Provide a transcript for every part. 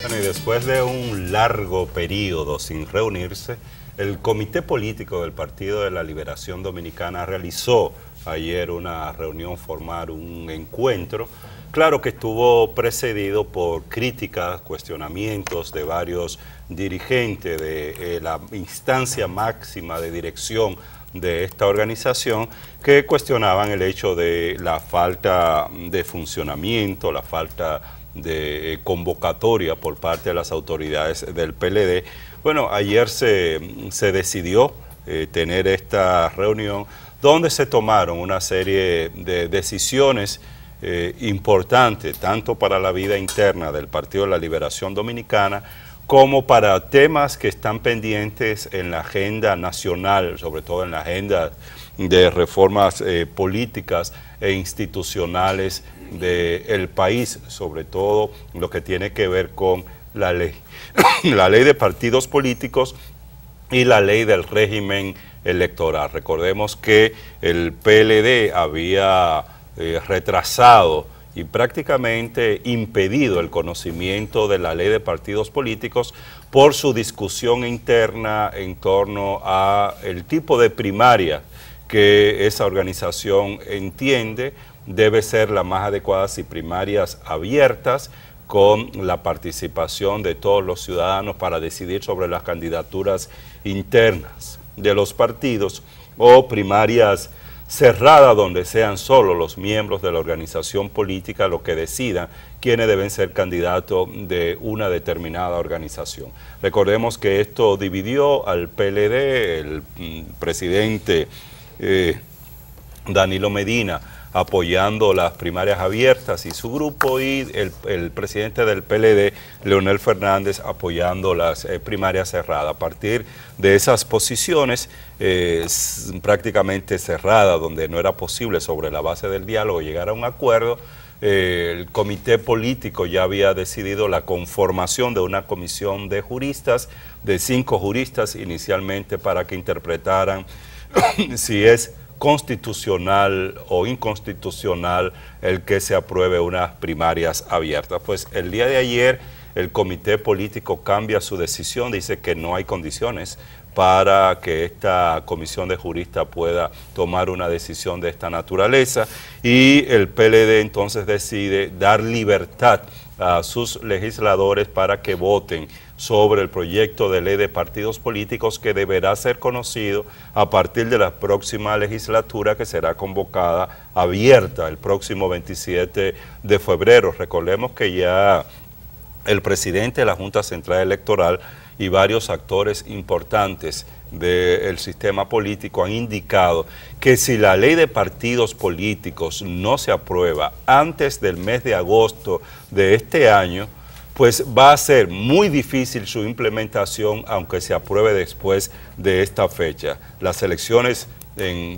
Bueno, y después de un largo periodo sin reunirse, el Comité Político del Partido de la Liberación Dominicana realizó ayer una reunión formal, un encuentro. Claro que estuvo precedido por críticas, cuestionamientos de varios dirigentes de la instancia máxima de dirección de esta organización, que cuestionaban el hecho de la falta de funcionamiento, la falta de convocatoria por parte de las autoridades del PLD. Bueno, ayer se decidió tener esta reunión donde se tomaron una serie de decisiones importantes, tanto para la vida interna del Partido de la Liberación Dominicana, como para temas que están pendientes en la agenda nacional, sobre todo en la agenda de reformas políticas e institucionales del país, sobre todo lo que tiene que ver con la ley, la ley de partidos políticos y la ley del régimen electoral. Recordemos que el PLD había retrasado y prácticamente impedido el conocimiento de la ley de partidos políticos por su discusión interna en torno a el tipo de primaria que esa organización entiende debe ser la más adecuada, si primarias abiertas con la participación de todos los ciudadanos para decidir sobre las candidaturas internas de los partidos, o primarias cerradas donde sean solo los miembros de la organización política los que decidan quiénes deben ser candidatos de una determinada organización. Recordemos que esto dividió al PLD, el presidente Danilo Medina apoyando las primarias abiertas y su grupo, y el presidente del PLD, Leonel Fernández, apoyando las primarias cerradas. A partir de esas posiciones prácticamente cerradas, donde no era posible sobre la base del diálogo llegar a un acuerdo, el comité político ya había decidido la conformación de una comisión de juristas, de 5 juristas inicialmente, para que interpretaran si es constitucional o inconstitucional el que se apruebe unas primarias abiertas. Pues el día de ayer el comité político cambia su decisión, dice que no hay condiciones para que esta comisión de juristas pueda tomar una decisión de esta naturaleza, y el PLD entonces decide dar libertad a sus legisladores para que voten sobre el proyecto de ley de partidos políticos, que deberá ser conocido a partir de la próxima legislatura, que será convocada abierta el próximo 27 de febrero. Recordemos que ya el presidente de la Junta Central Electoral y varios actores importantes del sistema político han indicado que si la ley de partidos políticos no se aprueba antes del mes de agosto de este año, pues va a ser muy difícil su implementación, aunque se apruebe después de esta fecha. Las elecciones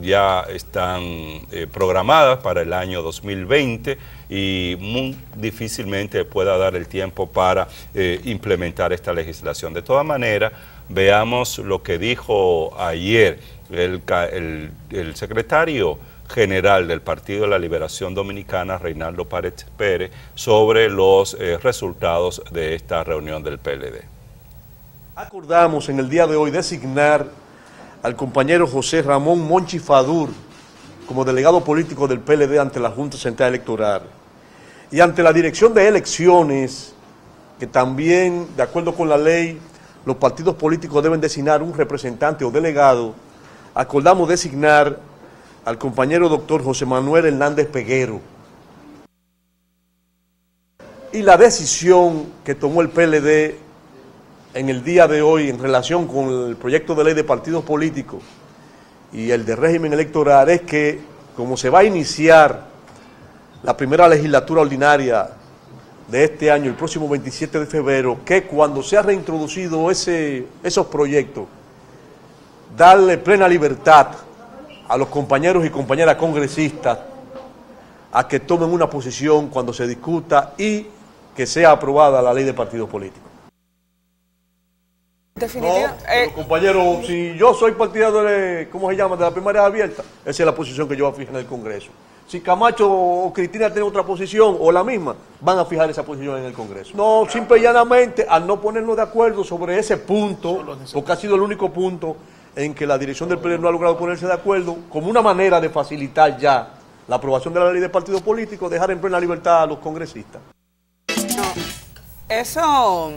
ya están programadas para el año 2020 y muy difícilmente pueda dar el tiempo para implementar esta legislación. De todas maneras, veamos lo que dijo ayer el secretario general del Partido de la Liberación Dominicana, Reinaldo Paredes Pérez, sobre los resultados de esta reunión del PLD. Acordamos en el día de hoy designar al compañero José Ramón Monchi Fadur como delegado político del PLD ante la Junta Central Electoral y ante la Dirección de Elecciones, que también, de acuerdo con la ley, los partidos políticos deben designar un representante o delegado. Acordamos designar al compañero doctor José Manuel Hernández Peguero. Y la decisión que tomó el PLD en el día de hoy en relación con el proyecto de ley de partidos políticos y el de régimen electoral es que, como se va a iniciar la primera legislatura ordinaria de este año, el próximo 27 de febrero, que cuando se ha reintroducido esos proyectos, darle plena libertad a los compañeros y compañeras congresistas a que tomen una posición cuando se discuta y que sea aprobada la ley de partidos políticos. No, compañero, si yo soy partidario de, ¿cómo se llama?, de la primaria abierta, esa es la posición que yo voy a fijar en el Congreso. Si Camacho o Cristina tienen otra posición o la misma, van a fijar esa posición en el Congreso. No, simple y llanamente, al no ponernos de acuerdo sobre ese punto, porque ha sido el único punto en que la dirección del PLD no ha logrado ponerse de acuerdo, como una manera de facilitar ya la aprobación de la ley de partidos políticos, dejar en plena libertad a los congresistas. No, eso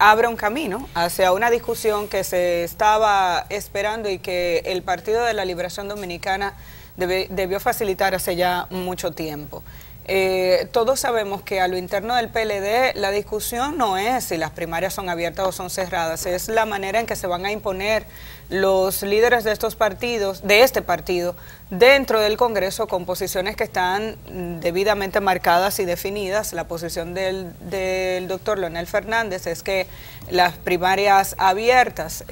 abre un camino hacia una discusión que se estaba esperando y que el Partido de la Liberación Dominicana debió facilitar hace ya mucho tiempo. Todos sabemos que a lo interno del PLD la discusión no es si las primarias son abiertas o son cerradas, es la manera en que se van a imponer los líderes de estos partidos, de este partido, dentro del Congreso con posiciones que están debidamente marcadas y definidas. La posición del doctor Leonel Fernández es que las primarias abiertas,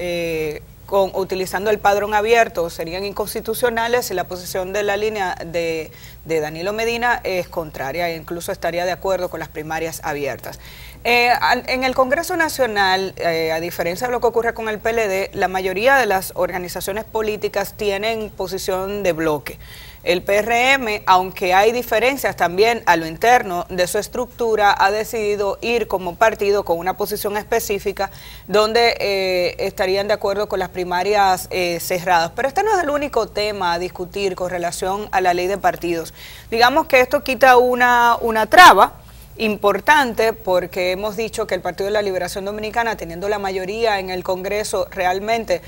utilizando el padrón abierto, serían inconstitucionales, y la posición de la línea de Danilo Medina es contraria e incluso estaría de acuerdo con las primarias abiertas. En el Congreso Nacional, a diferencia de lo que ocurre con el PLD, la mayoría de las organizaciones políticas tienen posición de bloque. El PRM, aunque hay diferencias también a lo interno de su estructura, ha decidido ir como partido con una posición específica donde estarían de acuerdo con las primarias cerradas. Pero este no es el único tema a discutir con relación a la ley de partidos. Digamos que esto quita una traba importante, porque hemos dicho que el Partido de la Liberación Dominicana, teniendo la mayoría en el Congreso, realmente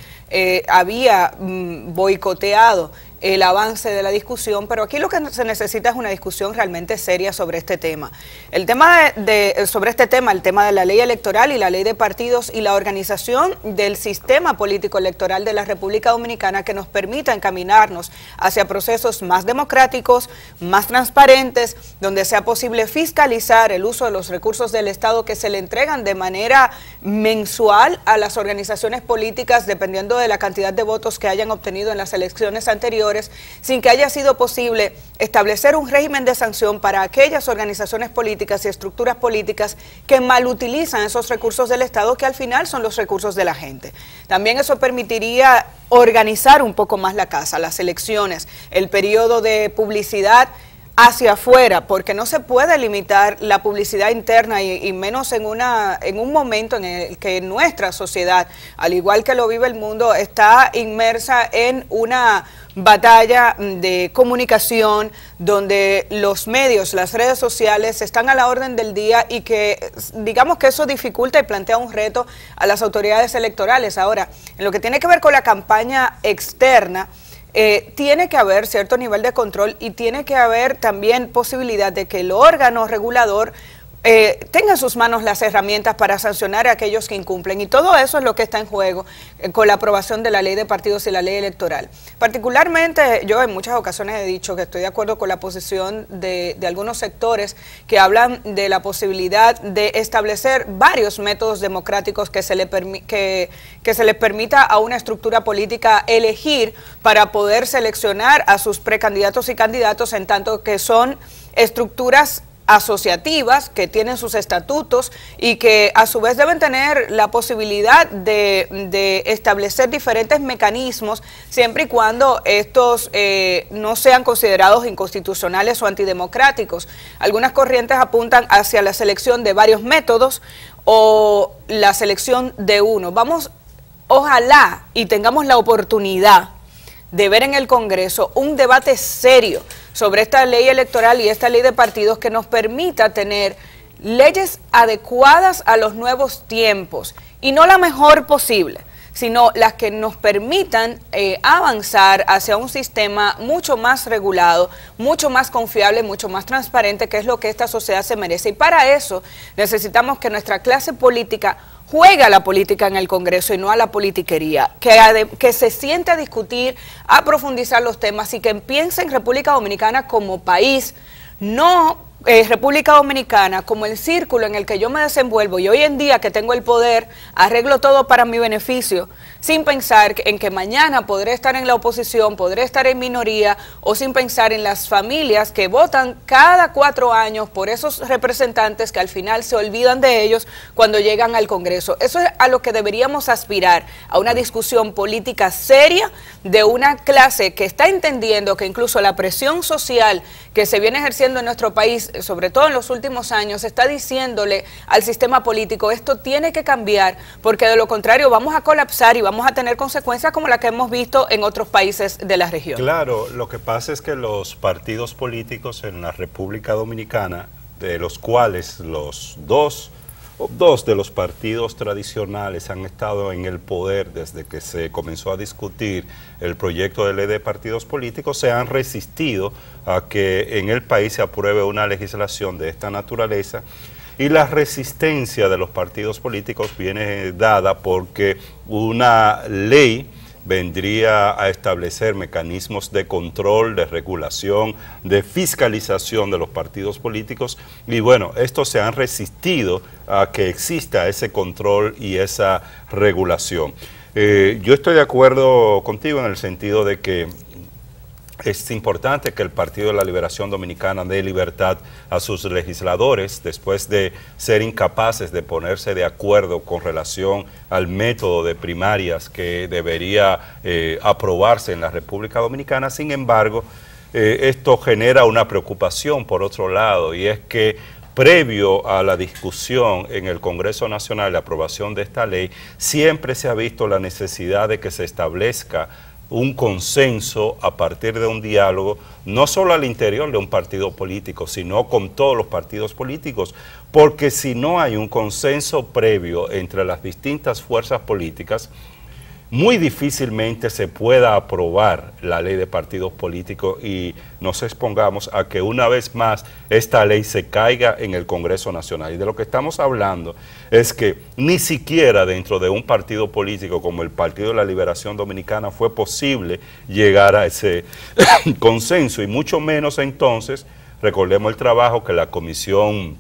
había boicoteado el avance de la discusión, pero aquí lo que se necesita es una discusión realmente seria sobre este tema. El tema sobre este tema, el tema de la ley electoral y la ley de partidos y la organización del sistema político electoral de la República Dominicana, que nos permita encaminarnos hacia procesos más democráticos, más transparentes, donde sea posible fiscalizar el uso de los recursos del Estado que se le entregan de manera mensual a las organizaciones políticas, dependiendo de la cantidad de votos que hayan obtenido en las elecciones anteriores, sin que haya sido posible establecer un régimen de sanción para aquellas organizaciones políticas y estructuras políticas que malutilizan esos recursos del Estado, que al final son los recursos de la gente. También eso permitiría organizar un poco más la casa, las elecciones, el periodo de publicidad hacia afuera, porque no se puede limitar la publicidad interna y menos en un momento en el que nuestra sociedad, al igual que lo vive el mundo, está inmersa en una batalla de comunicación donde los medios, las redes sociales están a la orden del día, y que digamos que eso dificulta y plantea un reto a las autoridades electorales. Ahora, en lo que tiene que ver con la campaña externa, tiene que haber cierto nivel de control y tiene que haber también posibilidad de que el órgano regulador tenga en sus manos las herramientas para sancionar a aquellos que incumplen, y todo eso es lo que está en juego con la aprobación de la ley de partidos y la ley electoral. Particularmente, yo en muchas ocasiones he dicho que estoy de acuerdo con la posición de algunos sectores que hablan de la posibilidad de establecer varios métodos democráticos que se le permita a una estructura política elegir para poder seleccionar a sus precandidatos y candidatos, en tanto que son estructuras asociativas que tienen sus estatutos y que a su vez deben tener la posibilidad de establecer diferentes mecanismos, siempre y cuando estos no sean considerados inconstitucionales o antidemocráticos. Algunas corrientes apuntan hacia la selección de varios métodos o la selección de uno. Ojalá y tengamos la oportunidad de ver en el Congreso un debate serio sobre esta ley electoral y esta ley de partidos que nos permita tener leyes adecuadas a los nuevos tiempos, y no la mejor posible, sino las que nos permitan avanzar hacia un sistema mucho más regulado, mucho más confiable, mucho más transparente, que es lo que esta sociedad se merece. Y para eso necesitamos que nuestra clase política juegue a la política en el Congreso y no a la politiquería, que se siente a discutir, a profundizar los temas, y que piense en República Dominicana como país, no República Dominicana como el círculo en el que yo me desenvuelvo y hoy en día que tengo el poder, arreglo todo para mi beneficio, sin pensar en que mañana podré estar en la oposición, podré estar en minoría, o sin pensar en las familias que votan cada 4 años por esos representantes que al final se olvidan de ellos cuando llegan al Congreso. Eso es a lo que deberíamos aspirar, a una discusión política seria de una clase que está entendiendo que incluso la presión social que se viene ejerciendo en nuestro país, sobre todo en los últimos años, está diciéndole al sistema político, esto tiene que cambiar, porque de lo contrario vamos a colapsar y vamos a tener consecuencias como la que hemos visto en otros países de la región. Claro, lo que pasa es que los partidos políticos en la República Dominicana, de los cuales los dos de los partidos tradicionales han estado en el poder desde que se comenzó a discutir el proyecto de ley de partidos políticos, se han resistido a que en el país se apruebe una legislación de esta naturaleza, y la resistencia de los partidos políticos viene dada porque una ley vendría a establecer mecanismos de control, de regulación, de fiscalización de los partidos políticos, y bueno, estos se han resistido a que exista ese control y esa regulación. Yo estoy de acuerdo contigo en el sentido de que es importante que el Partido de la Liberación Dominicana dé libertad a sus legisladores después de ser incapaces de ponerse de acuerdo con relación al método de primarias que debería aprobarse en la República Dominicana. Sin embargo, esto genera una preocupación por otro lado, y es que previo a la discusión en el Congreso Nacional, la aprobación de esta ley, siempre se ha visto la necesidad de que se establezca un consenso a partir de un diálogo, no solo al interior de un partido político, sino con todos los partidos políticos, porque si no hay un consenso previo entre las distintas fuerzas políticas, muy difícilmente se pueda aprobar la ley de partidos políticos y nos expongamos a que una vez más esta ley se caiga en el Congreso Nacional. Y de lo que estamos hablando es que ni siquiera dentro de un partido político como el Partido de la Liberación Dominicana fue posible llegar a ese consenso, y mucho menos entonces, recordemos el trabajo que la comisión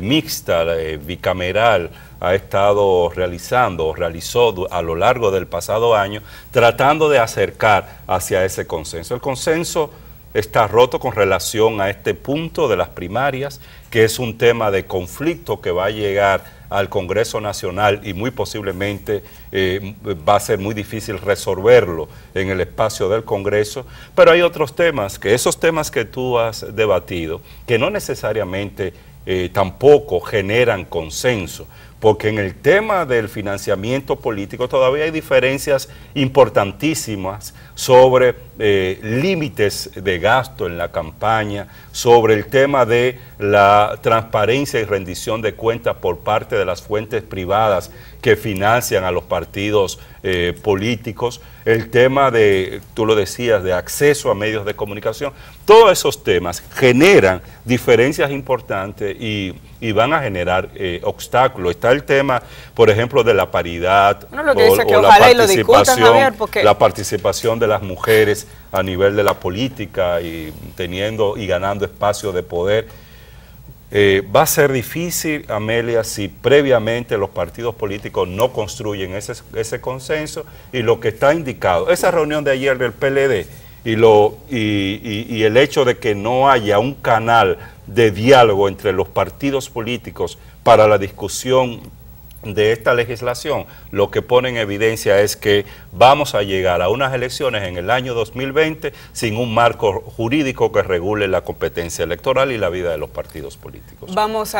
mixta, bicameral, ha estado realizó a lo largo del pasado año, tratando de acercar hacia ese consenso. El consenso está roto con relación a este punto de las primarias, que es un tema de conflicto que va a llegar al Congreso Nacional y muy posiblemente va a ser muy difícil resolverlo en el espacio del Congreso, pero hay otros temas, que esos temas que tú has debatido, que no necesariamente tampoco generan consenso, porque en el tema del financiamiento político todavía hay diferencias importantísimas sobre límites de gasto en la campaña, sobre el tema de la transparencia y rendición de cuentas por parte de las fuentes privadas que financian a los partidos políticos, el tema de, tú lo decías, de acceso a medios de comunicación. Todos esos temas generan diferencias importantes y van a generar obstáculos. Está el tema, por ejemplo, de la paridad, la participación de las mujeres a nivel de la política y teniendo y ganando espacios de poder. Va a ser difícil, Amelia, si previamente los partidos políticos no construyen ese consenso, y lo que está indicado, esa reunión de ayer del PLD y el hecho de que no haya un canal de diálogo entre los partidos políticos para la discusión de esta legislación, lo que pone en evidencia es que vamos a llegar a unas elecciones en el año 2020 sin un marco jurídico que regule la competencia electoral y la vida de los partidos políticos. Vamos a